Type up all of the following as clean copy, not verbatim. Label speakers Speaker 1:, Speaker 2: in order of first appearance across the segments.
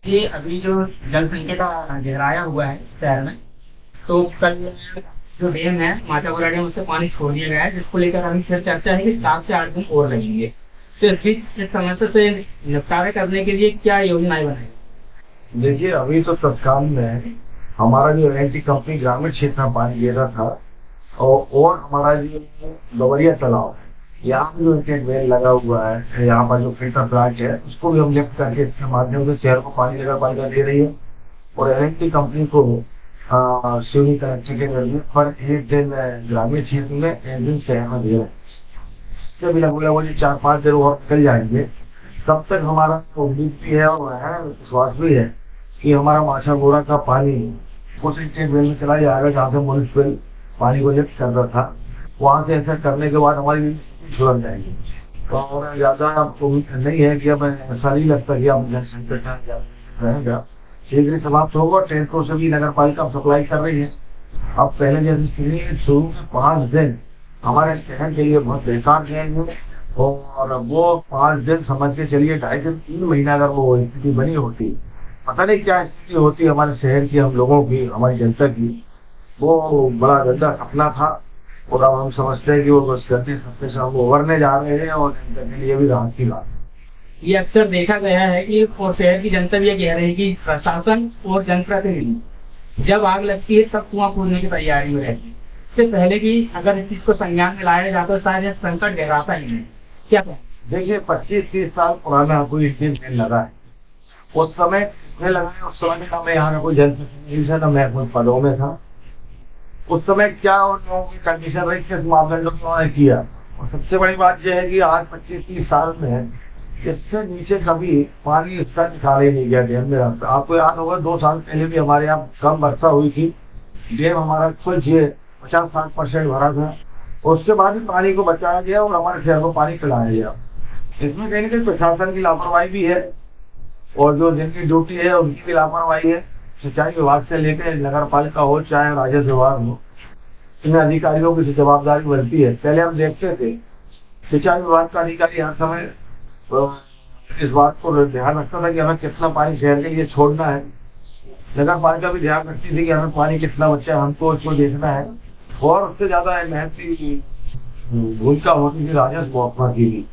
Speaker 1: ये अभी जो जल संकट गहराया हुआ है शहर में, तो कल जो डैम है माचागुड़ा डैम, उससे पानी छोड़ दिया गया है, जिसको लेकर अभी फिर चर्चा है कि 7 से 8 दिन और लगेंगे। तो इस समस्या से निपटारे करने के लिए क्या योजनाएं बनाई?
Speaker 2: देखिए, अभी तो तत्काल में हमारा जो एनटी कंपनी ग्रामीण क्षेत्र में पानी दे रहा था, और हमारा जो गवरिया तालाब है, यहाँ पे जो इंटेक वेल लगा हुआ है, यहाँ पर जो फिल्टर प्लांट है, उसको भी हम लिफ्ट करके इसके माध्यम से शहर को पानी नगर पालिका दे रही है। और एनटी कंपनी को सिवनी कलेक्टर के जरिए पर एक दिन ग्रामीण क्षेत्र में, एक दिन शहर में दे रहे हैं। इससे भी लगभग वो 4-5 दिन और निकल जाएंगे। तब तक हमारा उम्मीद भी है और विश्वास भी है कि हमारा माछागोड़ा का पानी उस इंटेक वेल में चला जाएगा जहाँ से म्युनिसिपल पानी को लिफ्ट कर रहा था। वहां से ऐसा करने के बाद हमारी सुधर जाएगी। तो और ज्यादा उम्मीद नहीं है कि अब ऐसा नहीं लगता कि अब जन संकट रहेगा, शीघ्र समाप्त होगा। टैंकों से भी नगर पालिका सप्लाई कर रही है। अब पहले जैसे शुरू के 5 दिन हमारे शहर के लिए बहुत बेकार जाएंगे, और वो 5 दिन समझ के चलिए 2.5 से 3 महीना अगर वो स्थिति बनी होती, पता नहीं क्या स्थिति होती हमारे शहर की, हम लोगों की, हमारी जनता की। वो बड़ा गंदा सपना था, और अब हम समझते हैं कि वो बस गंदे सपने से हम उभरने जा रहे हैं, और जनता के लिए भी राहत की बात।
Speaker 1: ये अक्सर देखा गया है कि और शहर की जनता भी ये कह रही है कि प्रशासन और जनप्रतिनिधि जब आग लगती है तब कुआं खोदने की तैयारी में रहती है। इससे पहले भी अगर इस चीज को संज्ञान में लाया जाता तो शायद संकट गहराता ही नहीं। क्या कहें?
Speaker 2: देखिए, 25-30 साल पुराना कोई इंजन लगा है। उस समय किसने लगाया? उस समय ना मैं यहाँ कोई जनप्रतिनिधि था, ना मैं कोई पदों में था। उस समय क्या उन लोगों की कंडीशन रही, किस मापदंडों में उन्होंने किया। और सबसे बड़ी बात यह है कि आज 25-30 साल में इससे नीचे कभी पानी इसका निकाला ही नहीं गया डैम में। आपको याद होगा 2 साल पहले भी हमारे यहाँ कम वर्षा हुई थी, डैम हमारा कुल 50-60% भरा था। उसके बाद भी पानी को बचाया गया और हमारे शहर को पानी पिलाया गया। इसमें कहीं ना कहीं प्रशासन की लापरवाही भी है, और जो जिनकी ड्यूटी है उनकी भी लापरवाही है। सिंचाई विभाग से लेकर नगर पालिका हो चाहे राजस्व विभाग हो, इन अधिकारियों की जवाबदारी बनती है। पहले हम देखते थे सिंचाई विभाग का अधिकारी हर समय इस बात को ध्यान रखता था कि हमें कितना पानी शहर के लिए छोड़ना है। नगर पालिका भी ध्यान रखती थी कि हमें पानी कितना बचा है, हमको इसको देखना है। और उससे ज्यादा महत्व भूमिका होती थी राजस्व महकमा की भी।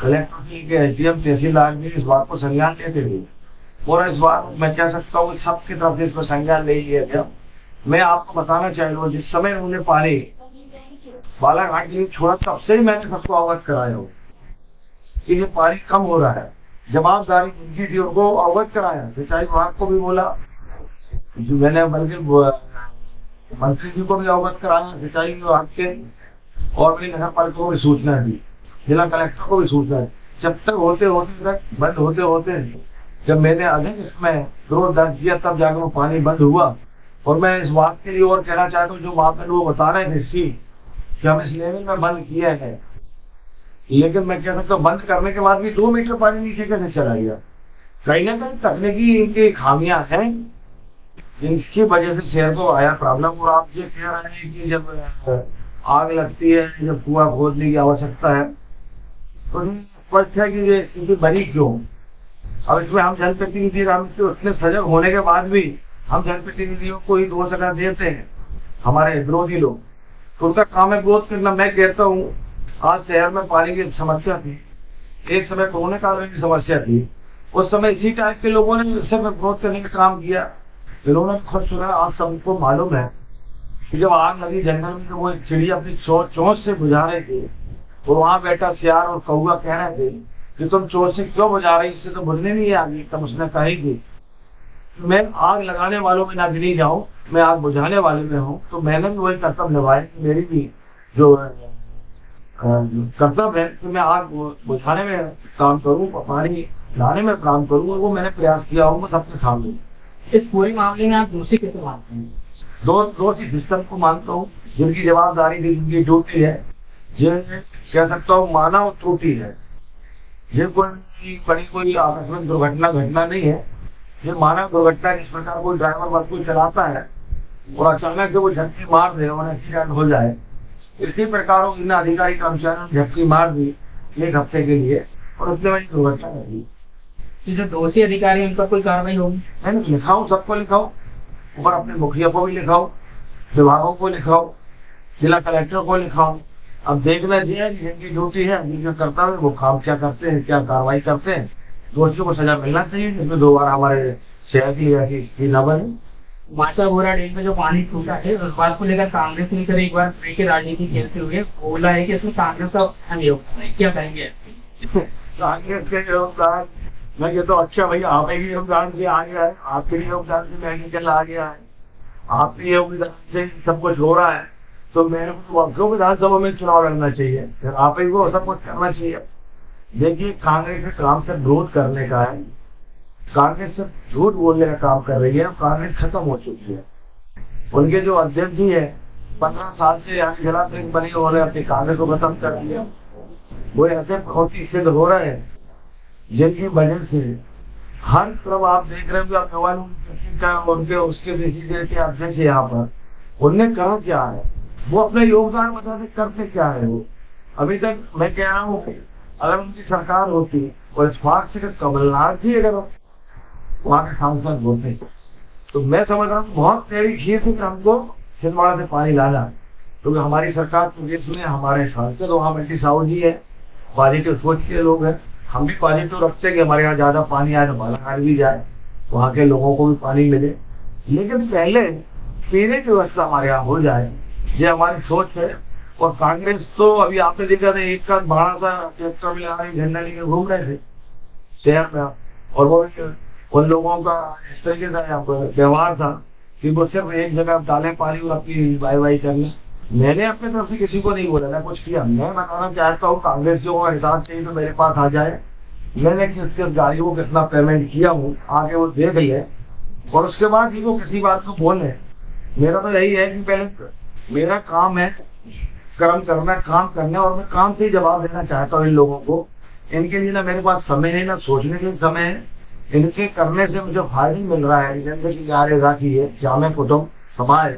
Speaker 2: कलेक्टर से लेकर एसडीएम तहसीलदार भी इस बात को संज्ञान लेते थे, और इस बार मैं कह सकता हूँ सबकी तरफ से इसमें संज्ञान ले लिया गया। मैं आपको बताना चाहूंगा, जिस समय उन्होंने पानी बालाघाट के लिए छोड़ा, तब से ही मैंने सबको अवगत कराया हो कि ये पानी कम हो रहा है। जवाबदारी उनकी थी, उनको अवगत कराया। सिंचाई विभाग को भी बोला, जो मैंने बल्कि मंत्री जी को भी अवगत कराया सिंचाई विभाग के, और मेरी नगर पालिका को भी सूचना दी, जिला कलेक्टर को भी सूचना दी। जब तक होते बंद होते जब मैंने अधिक इसमें विरोध दर्ज किया, तब जाकर वो पानी बंद हुआ। और मैं इस बात के लिए और कहना चाहता हूँ, जो मापदंड वो बता रहे थे कि हम इस लेवल में बंद किया है, लेकिन मैं कह सकता हूँ बंद करने के बाद भी 2 मीटर पानी नीचे कैसे चला गया। कहीं ना कहीं तकनीकी इनकी खामियां हैं, जिनकी वजह से शहर को आया प्रॉब्लम। और आप ये कह रहे हैं कि जब आग लगती है, जब कुआं खोदने की आवश्यकता है, तो स्पष्ट है कि ये स्थिति बनी क्यों। अब इसमें हम जनप्रतिनिधि उतने सजग होने के बाद भी हम जनप्रतिनिधियों को ही दोष अगर देते हैं, हमारे विरोधी लोग, तो उनका काम है विरोध करना। मैं कहता हूँ आज शहर में पानी की समस्या थी, एक समय कोरोना काल में भी समस्या थी। उस समय इसी टाइप के लोगों ने इस समय विरोध करने का काम किया। इन्होंने खुद सुना। आप सबको मालूम है कि जब आग लगी जंगल में, तो वो चिड़िया अपनी चोंच से बुझा रहे थे, और वहां बैठा सियार और कौआ कह रहे थे कि तुम चोंच से क्यों बुझा रही, इससे तो बुझने नहीं आगी। तब उसने कही मैं आग लगाने वालों में ना गिनी जाऊं, मैं आग बुझाने वाले में हूँ। तो मैंने भी वही कर्तव्य निभाया, मेरी भी जो कर्तव्य है कि मैं आग बुझाने में काम करूं, पानी लाने में काम करूं, और वो मैंने प्रयास किया हूँ सबके सामने।
Speaker 1: इस पूरे मामले में आप दोषी कैसे मानते हैं?
Speaker 2: दोषी सिस्टम को मानता हूँ, जिनकी जवाबदारी थी, जिनकी ड्यूटी है, ये कह सकता हूँ मानव त्रुटि है। ये कोई बड़ी कोई आकस्मिक घटना नहीं है। ये मानव दुर्घटना। इस प्रकार कोई ड्राइवर बस को चलाता है और अचानक से वो झटकी मार दे और एक्सीडेंट हो जाए, इसी प्रकार इन अधिकारी कर्मचारियों ने झटकी मार दी 1 हफ्ते के लिए, और उसने बड़ी दुर्घटना घटी।
Speaker 1: तो जो दोषी अधिकारी हैं उन पर कोई कार्रवाई होगी?
Speaker 2: मैंने लिखाऊं, सबको लिखाऊं, ऊपर अपने मुखिया को भी लिखाऊं, विभागों को लिखाऊं, जिला कलेक्टर को लिखाऊं। अब देखना चाहिए कि जिनकी ड्यूटी है, जिनका कर्तव्य, वो काम क्या करते हैं, क्या कार्रवाई करते हैं। दोषियों को सजा मिलना चाहिए, जिसमें दोबारा हमारे शहर की ऐसी न बने।
Speaker 1: माचा बोरा डैम में जो पानी छूटा है उस बात को लेकर कांग्रेस ने कभी एक बार फ्री की राजनीति खेलते हुए बोला है कि इसमें कांग्रेस का अहम योगदान है, क्या कहेंगे?
Speaker 2: कांग्रेस के योगदान, मैं ये तो अच्छा भैया, आप ही योगदान से आ गया है, आपके योगदान से मैकेनिकल आ गया है, आपके योगदान से सब कुछ हो रहा है। तो मेरे को विधानसभा में चुनाव लड़ना चाहिए, फिर आप ही को सब कुछ करना चाहिए। देखिए, कांग्रेस के काम से विरोध करने का है, कांग्रेस से झूठ बोलने का काम कर रही है। कांग्रेस खत्म हो चुकी है। उनके जो अध्यक्ष जी है 15 साल से यहाँ जिला अध्यक्ष बने, उन्होंने अपनी कांग्रेस को खत्म कर दिया। वो ऐसे बहुत ही सिद्ध हो रहे हैं जिनकी वजह से हर तरफ आप देख रहे हो। उनके उसके बीसीसीआई के अध्यक्ष यहाँ पर उनने कहा क्या है, वो अपने योगदान बताते करते क्या है। वो अभी तक मैं कह रहा हूँ कि अगर उनकी सरकार होती और इस बात से कमलनाथ जी अगर वहाँ के सांसद होते तो मैं समझ रहा हूँ बहुत तेरी खीर थी कि हमको छिंदवाड़ा से पानी लाना। क्योंकि हमारी सरकार प्रदेश में हमारे सांसद वहाँ बंटी साहू जी है, पॉजिटिव सोच के लोग हैं। हम भी पॉजिटिव रखते हैं कि हमारे यहाँ ज्यादा पानी आए तो बालाघाट भी जाए, वहाँ के लोगों को भी पानी मिले। लेकिन पहले पीने की व्यवस्था हमारे यहाँ हो जाए, ये हमारी सोच है। और कांग्रेस तो अभी आपने देखा था, एक का बड़ा सा ट्रैक्टर में झंडा लेके घूम रहे थे शहर में, और वो उन लोगों का इस तरीके से यहाँ पर व्यवहार था कि वो सिर्फ एक जगह डाले पानी और अपनी वाई कर लें। मैंने अपने तरफ से किसी को नहीं बोला, ना कुछ किया। मैं बताना चाहता हूँ, कांग्रेसियों को हिसाब चाहिए तो मेरे पास आ जाए, मैंने किस किस गाड़ी को कितना पेमेंट किया हूँ, आगे वो देख ले, और उसके बाद ही वो किसी बात को बोले। मेरा तो यही है कि पहले मेरा काम है कर्म करना, काम करना, और मैं काम से ही जवाब देना चाहता हूँ इन लोगों को। इनके लिए ना मेरे पास समय है, ना सोचने के समय है। इनके करने से मुझे फायदा मिल रहा है, जिंदगी जारेगा की है, जामे कुटुंब समाज।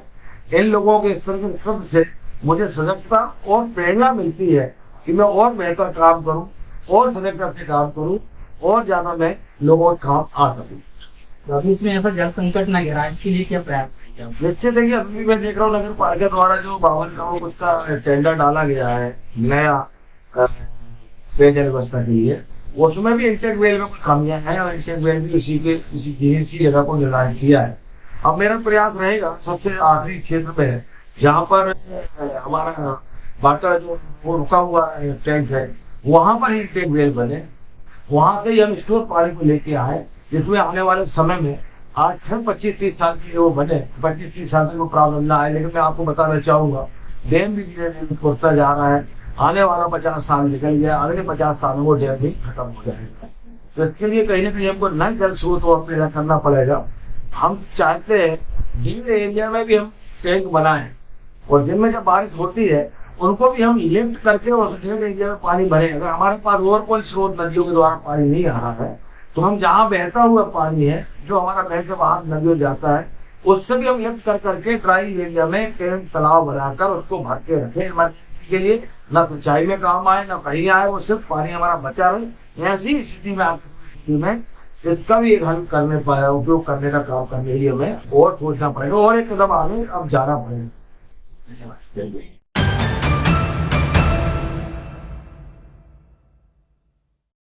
Speaker 2: इन लोगों के इस तरह के शब्द से मुझे सजगता और प्रेरणा मिलती है कि मैं और बेहतर काम करूं, और सजगता से काम करूं, और ज्यादा मैं लोगों के काम आ सकूं।
Speaker 1: अभी इसमें ऐसा जल संकट न गिरा, इसके लिए क्या प्रयास?
Speaker 2: निश्चित है कि अभी मैं देख रहा हूँ नगर पालिका द्वारा जो 52 करोड़ का टेंडर डाला गया है नया पेयजल व्यवस्था के लिए, उसमें भी इंटेक वेल में कुछ खामियां हैं, और इंटेक वेल भी इसी जगह को निर्धारित किया है। अब मेरा प्रयास रहेगा सबसे आखिरी क्षेत्र में जहाँ पर हमारा वाटर जो वो रुका हुआ टैंक है, वहां पर इंटेक वेल बने, वहां से ही हम स्टोर पानी को लेके आए, जिसमें आने वाले समय में आज 25-30 साल के लिए वो बने, 25-30 साल से वो प्रॉब्लम ना आए। लेकिन मैं आपको बताना चाहूंगा, डैम भी धीरे धीरे टूटता जा रहा है। आने वाला 50 साल निकल गया, अगले 50 साल में वो डैम भी खत्म हो जाएगा। तो इसके लिए कहीं ना कहीं हमको नए जल स्रोत और पैदा करना पड़ेगा। हम चाहते हैं जिन एरिया में भी हम टैंक बनाएं, और जिनमें जब बारिश होती है उनको भी हम लिफ्ट करके और एरिया में पानी भरे। अगर हमारे पास और कोई स्रोत नदियों के द्वारा पानी नहीं आ रहा है, तो हम जहाँ बहता हुआ पानी है, जो हमारा बह के बाहर नदियों जाता है, उससे भी हम लिफ्ट कर करके ड्राई एरिया में टैंक तालाब बनाकर उसको भर के रखें। इमरजेंसी के लिए न सिंचाई में काम आए, न कहीं आए, वो सिर्फ पानी हमारा बचा रहे। ऐसी स्थिति में इसका भी एक हल करने पाया, उपयोग करने का काम करने के लिए हमें और सोचना पड़ेगा, और एक कदम आगे अब जाना पड़ेगा।